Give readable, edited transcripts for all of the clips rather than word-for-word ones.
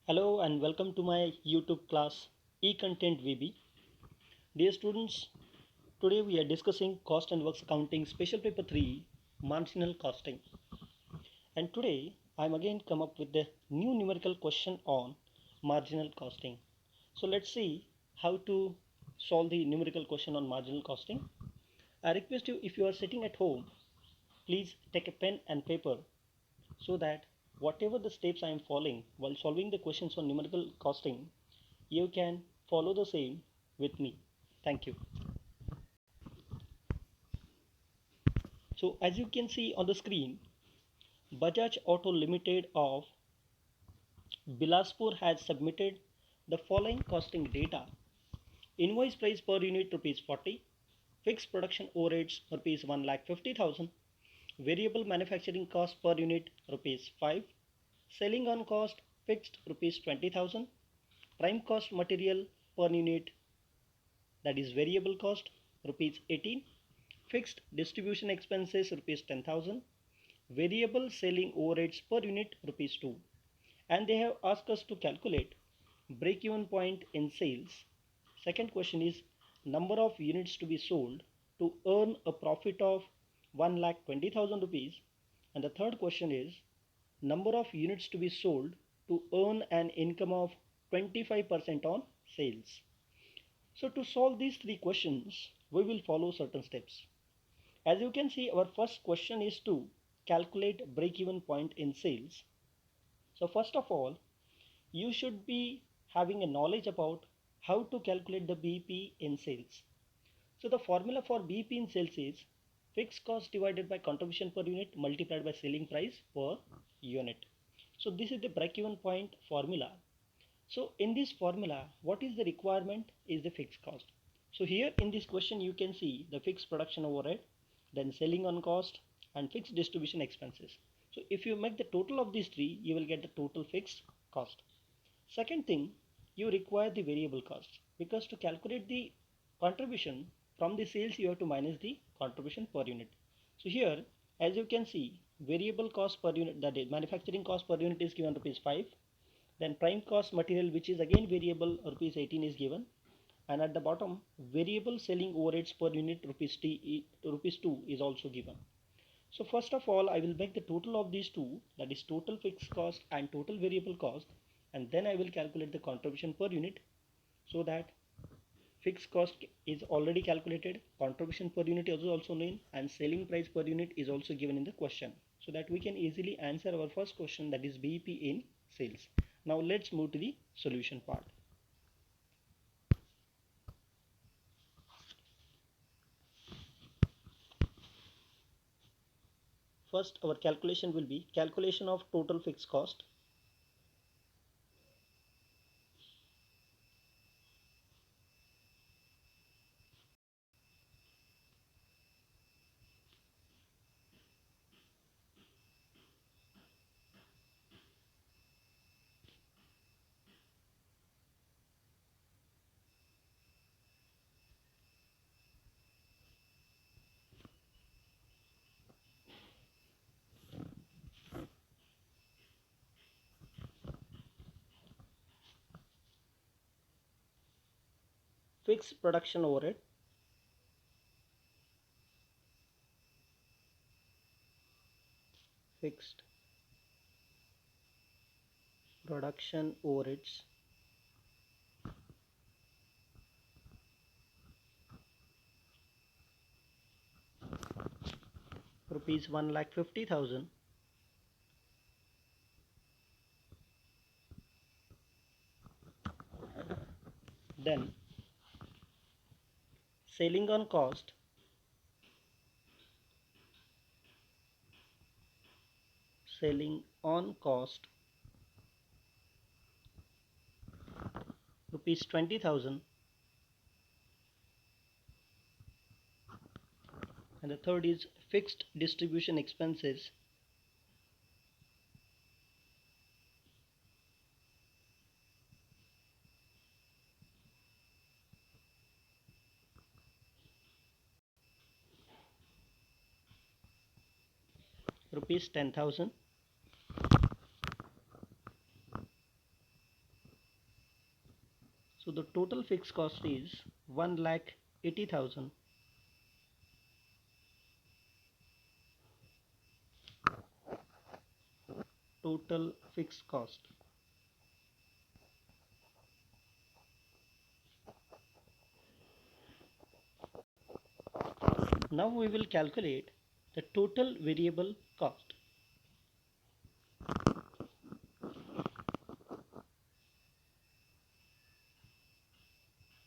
Hello and welcome to my YouTube class eContent VB. Dear students, today we are discussing Cost and Works Accounting Special Paper 3 Marginal Costing. And today I am again come up with the new numerical question on marginal costing. So let's see how to solve the numerical question on marginal costing. I request you, if you are sitting at home, please take a pen and paper so that whatever the steps I am following while solving the questions on numerical costing, you can follow the same with me. Thank you. So as you can see on the screen, Bajaj Auto Limited of Bilaspur has submitted the following costing data. Invoice price per unit rupees 40, fixed production overheads rupees 1,50,000, variable manufacturing cost per unit rupees 5, selling on cost fixed rupees 20,000, prime cost material per unit, that is variable cost rupees 18, fixed distribution expenses rupees 10,000, variable selling overheads per unit rupees 2, and they have asked us to calculate break even point in sales. Second question is number of units to be sold to earn a profit of 1,20,000 rupees, and the third question is number of units to be sold to earn an income of 25% on sales. So to solve these three questions, we will follow certain steps. As you can see, our first question is to calculate break-even point in sales. So first of all, you should be having a knowledge about how to calculate the BP in sales. So the formula for BP in sales is fixed cost divided by contribution per unit multiplied by selling price per unit. So this is the break-even point formula. So in this formula, what is the requirement is the fixed cost. So here in this question, you can see the fixed production overhead, then selling on cost and fixed distribution expenses. So if you make the total of these three, you will get the total fixed cost. Second thing, you require the variable cost, because to calculate the contribution from the sales, you have to minus the contribution per unit. So here, as you can see, variable cost per unit, that is manufacturing cost per unit, is given rupees 5. Then prime cost material, which is again variable, rupees 18 is given, and at the bottom variable selling overheads per unit rupees 2 is also given. So first of all, I will make the total of these two, that is total fixed cost and total variable cost, and then I will calculate the contribution per unit, so that fixed cost is already calculated, contribution per unit is also known, and selling price per unit is also given in the question, so that we can easily answer our first question, that is BP in sales. Now let's move to the solution part. First, our calculation will be calculation of total fixed cost. Fixed production overhead, fixed production overheads, rupees 1,50,000. Then selling on cost, selling on cost rupees 20,000, and the third is fixed distribution expenses, rupees 10,000. So the total fixed cost is 1,80,000. Total fixed cost. Now we will calculate the total variable cost.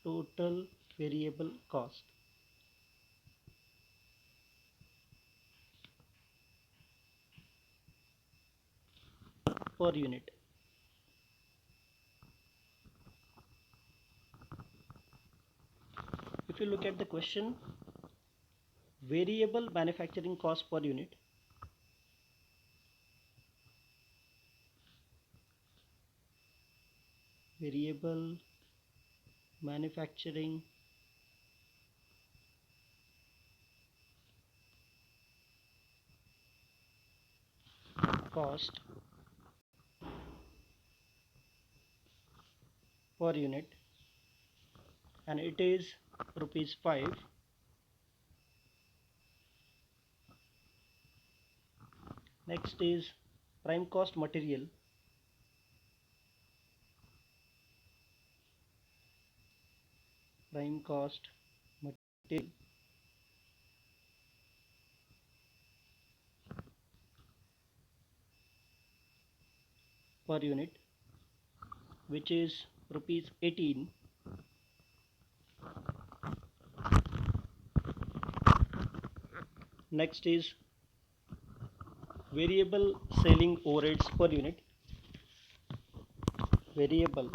Total variable cost. Per unit. If you look at the question, variable manufacturing cost per unit, variable manufacturing cost per unit, and it is rupees 5. Next is prime cost material, prime cost material per unit, which is rupees 18. Next is variable selling overheads per unit, variable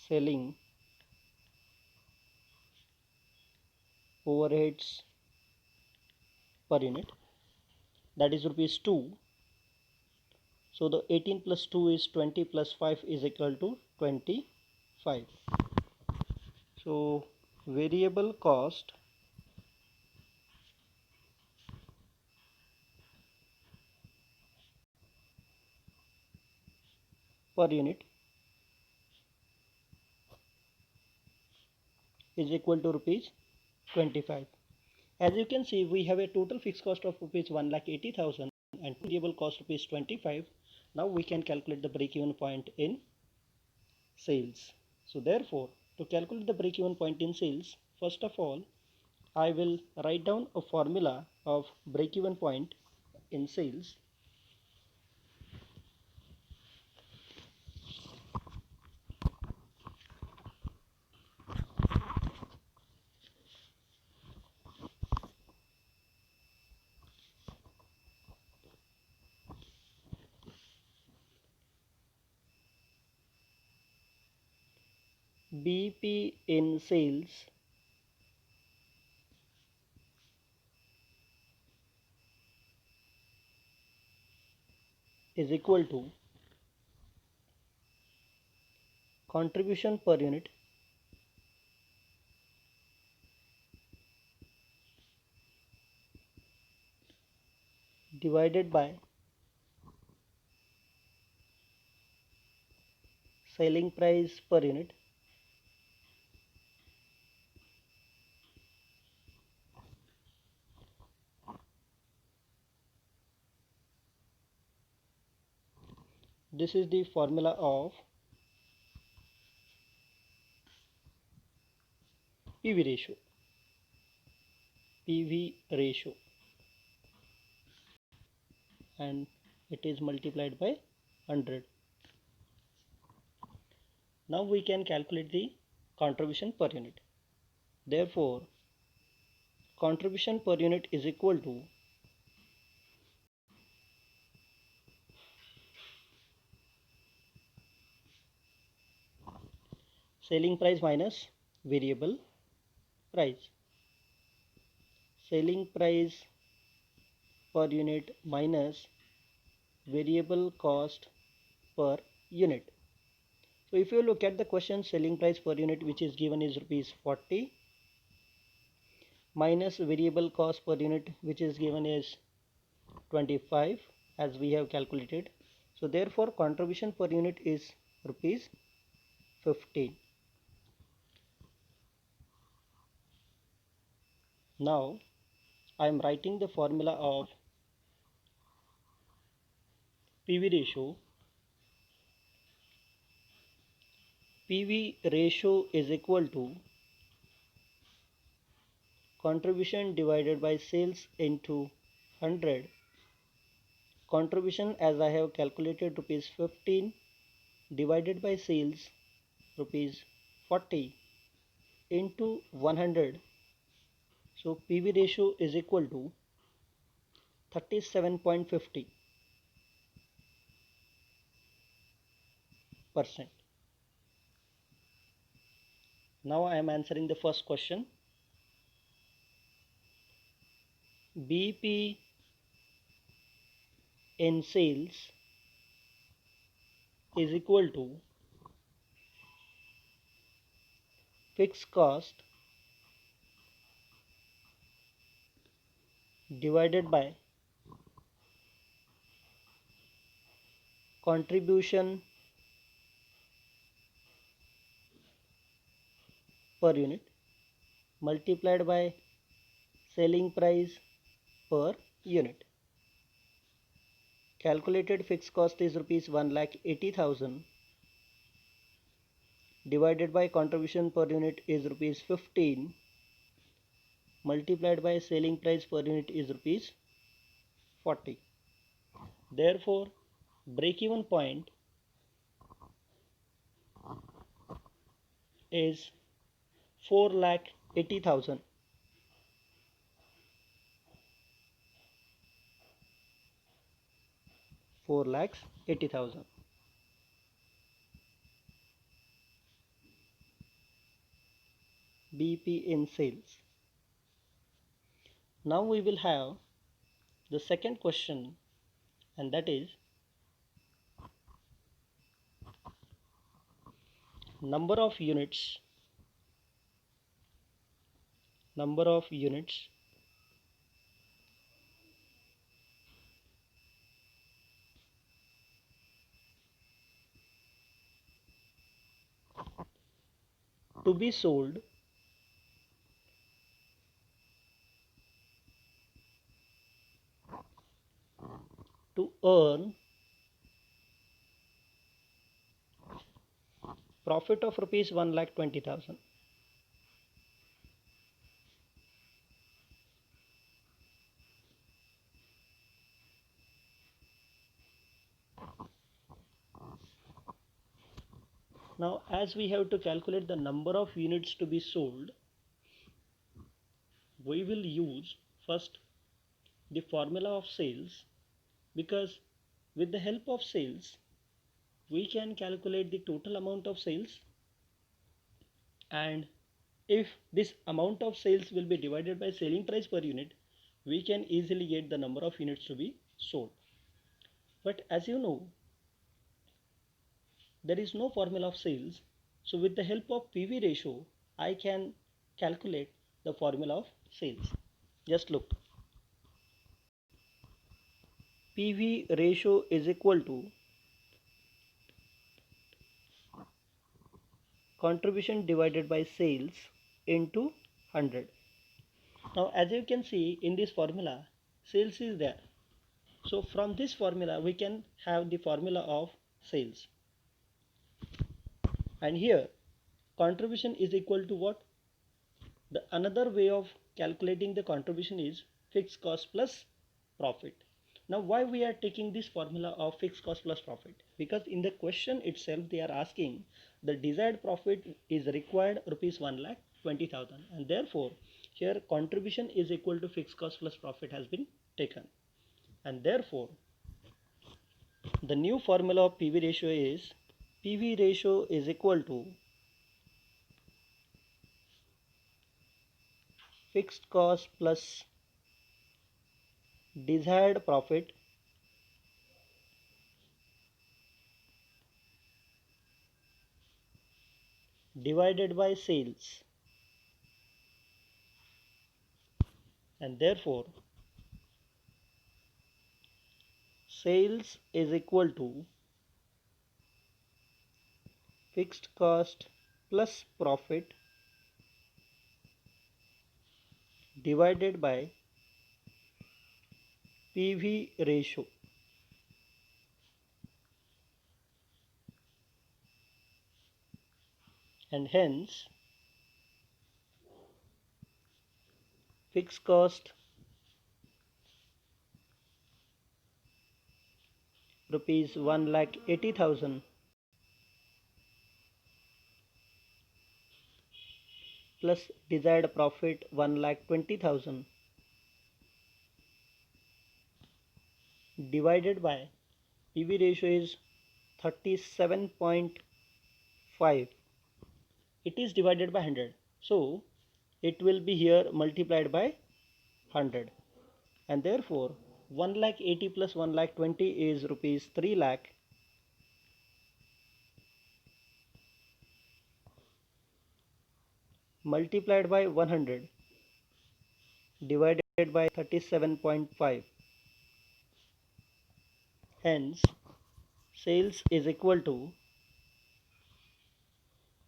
selling overheads per unit, that is rupees 2. So the 18 plus 2 is 20 plus 5 is equal to 25. So variable cost per unit is equal to rupees 25. As you can see, we have a total fixed cost of rupees 1,80,000 and variable cost rupees 25. Now we can calculate the break-even point in sales. So therefore, to calculate the break-even point in sales, first of all, I will write down a formula of break-even point in sales. BP in sales is equal to contribution per unit divided by selling price per unit this is the formula of PV ratio. PV ratio, and it is multiplied by 100. Now we can calculate the contribution per unit. Therefore, contribution per unit is equal to selling price minus variable price. Selling price per unit minus variable cost per unit. So if you look at the question, selling price per unit which is given is rupees 40 minus variable cost per unit, which is given as 25 as we have calculated. So therefore contribution per unit is rupees 15. Now I am writing the formula of PV ratio. PV ratio is equal to contribution divided by sales into 100. Contribution, as I have calculated, rupees 15 divided by sales rupees 40 into 100. So PV ratio is equal to 37.50%. Now I am answering the first question. BP in sales is equal to fixed cost divided by contribution per unit multiplied by selling price per unit. Calculated fixed cost is rupees 1,80,000 divided by contribution per unit is rupees 15 multiplied by selling price per unit is rupees 40. Therefore, break-even point is 4,80,000. 4,80,000. BP in sales. Now we will have the second question, and that is number of units to be sold to earn profit of rupees 1,20,000. Now, as we have to calculate the number of units to be sold, we will use first the formula of sales, because with the help of sales we can calculate the total amount of sales, and if this amount of sales will be divided by selling price per unit, we can easily get the number of units to be sold. But as you know, there is no formula of sales, so with the help of PV ratio I can calculate the formula of sales. Just look, PV ratio is equal to contribution divided by sales into 100. Now as you can see in this formula, sales is there, so from this formula we can have the formula of sales, and here contribution is equal to what? The another way of calculating the contribution is fixed cost plus profit. Now why we are taking this formula of fixed cost plus profit? Because in the question itself they are asking the desired profit is required rupees 1,20,000, and therefore here contribution is equal to fixed cost plus profit has been taken, and therefore the new formula of PV ratio is PV ratio is equal to fixed cost plus desired profit divided by sales and therefore sales is equal to fixed cost plus profit divided by PV ratio, and hence fixed cost rupees 1,80,000 plus desired profit 1,20,000 divided by PV ratio is 37.5. It is divided by 100, so it will be here multiplied by 100, and therefore 1,80,000 plus 1,20,000 is rupees 3 lakh multiplied by 100 divided by 37.5. Hence sales is equal to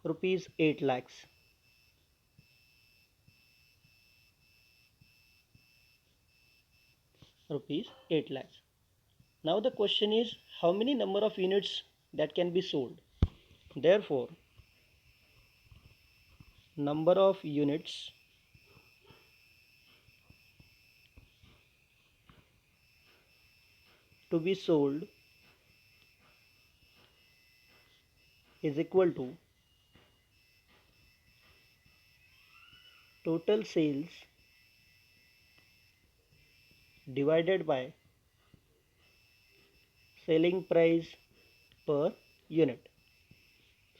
rupees 8 lakhs. Rupees 8 lakhs. Now the question is how many number of units that can be sold. Therefore number of units to be sold is equal to total sales divided by selling price per unit.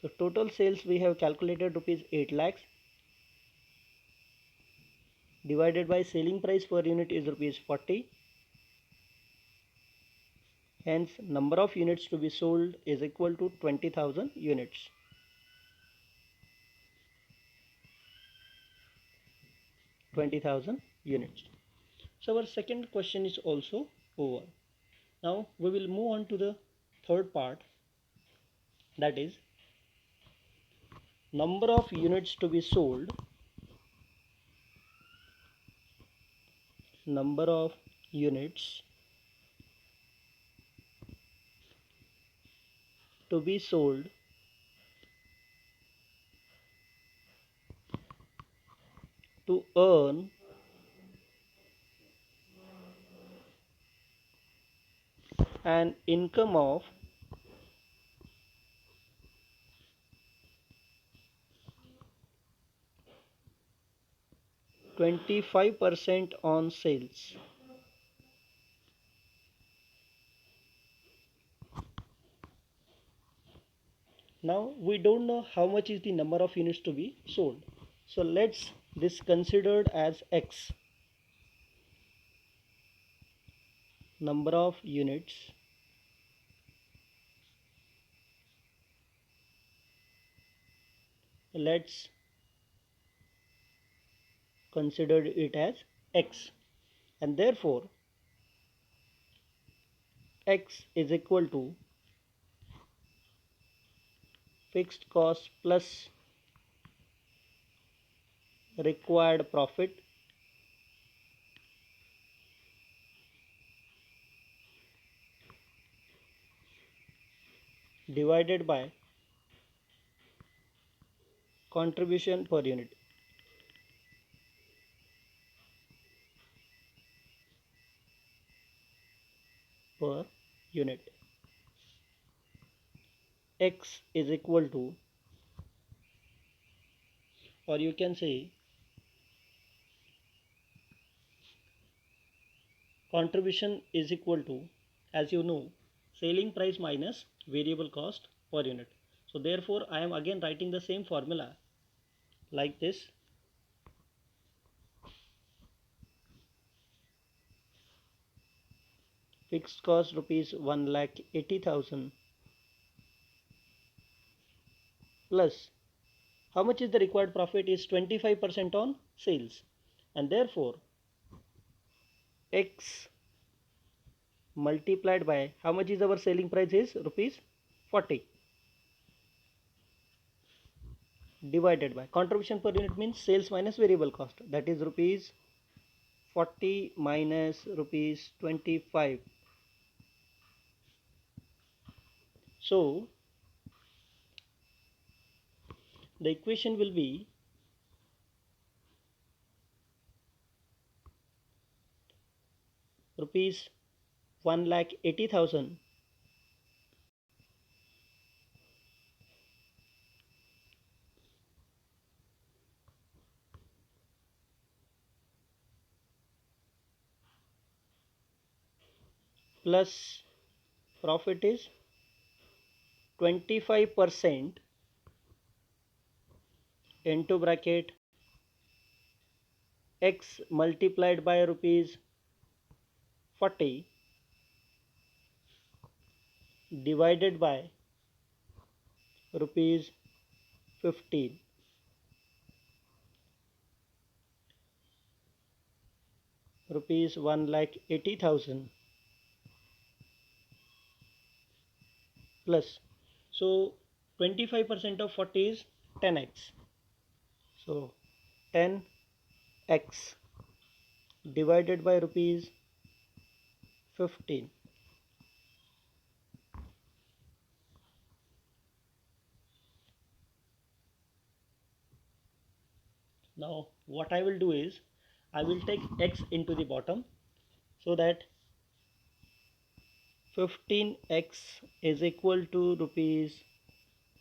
So total sales we have calculated rupees 8 lakhs divided by selling price per unit is rupees 40. Hence number of units to be sold is equal to 20,000 units. 20,000 units. So our second question is also over. Now we will move on to the third part, that is number of units to be sold. Number of units to be sold to earn an income of 25% on sales. Now we don't know how much is the number of units to be sold. So let's this considered as X. Number of units let's consider it as X, and therefore X is equal to fixed cost plus required profit divided by contribution per unit. Per unit. X is equal to, or you can say contribution is equal to, as you know, selling price minus variable cost per unit. So therefore I am again writing the same formula like this. Fixed cost rupees 1,80,000 plus how much is the required profit is 25% on sales, and therefore x multiplied by how much is our selling price is rupees 40 divided by contribution per unit means sales minus variable cost, that is rupees 40 minus rupees 25. So the equation will be rupees 1,80,000 plus profit is 25% into bracket x multiplied by rupees 40 divided by rupees 15. Rupees 1,80,000 plus, so 25% of 40 is 10x, so 10x divided by rupees 15. Now what I will do is I will take x into the bottom, so that 15x is equal to rupees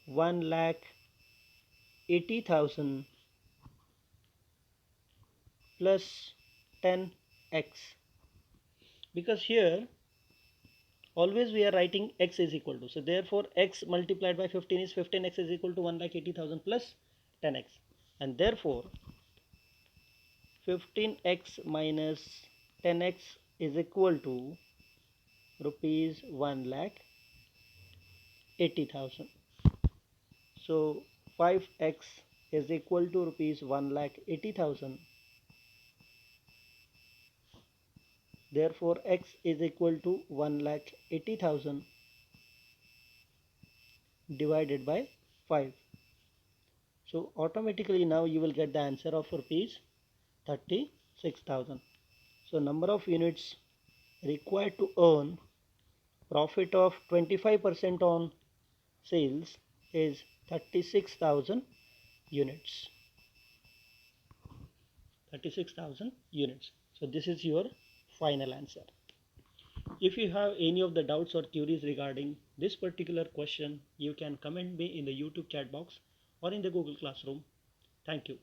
1,80,000 plus 10x, because here always we are writing x is equal to, so therefore x multiplied by 15 is 15x is equal to 1,80,000 plus 10x, and therefore 15x minus 10x is equal to rupees 1,80,000. So 5x is equal to rupees 1,80,000. Therefore x is equal to 1,80,000 divided by 5. So automatically now you will get the answer of rupees 36,000. So number of units required to earn profit of 25% on sales is 36,000 units. 36,000 units. So this is your final answer. If you have any of the doubts or queries regarding this particular question, you can comment me in the YouTube chat box or in the Google Classroom. Thank you.